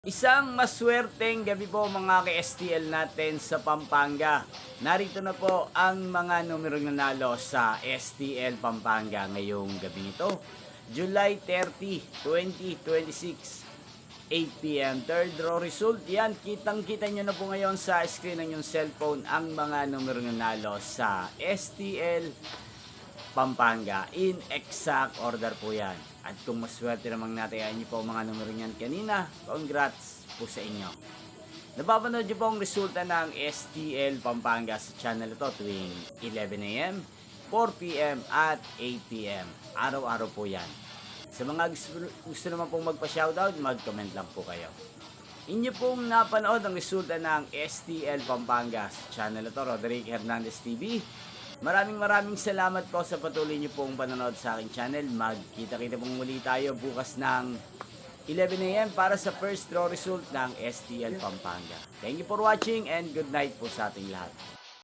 Isang maswerteng gabi po mga ka-STL natin sa Pampanga. Narito na po ang mga numerong nanalo sa STL Pampanga ngayong gabi nito. July 30, 2026, 8 p.m. Third draw result. Yan, kitang-kita nyo na po ngayon sa screen ng inyong cellphone ang mga numerong nanalo sa STL Pampanga. In exact order po yan. At kung maswerte namang natin po ang mga numero niyan kanina, congrats po sa inyo. Napapanood niyo po ang resulta ng STL Pampanga sa channel ito tuwing 11 a.m., 4 p.m. at 8 p.m. Araw-araw po yan. Sa mga gusto naman pong magpa-shoutout, mag-comment lang po kayo. Inyo pong napanood ang resulta ng STL Pampanga sa channel ito, Roderick Hernandez TV. Maraming salamat po sa patuloy niyo pong panonood sa aking channel. Magkita-kita pong muli tayo bukas ng 11 a.m. para sa first draw result ng STL Pampanga. Thank you for watching and good night po sa ating lahat.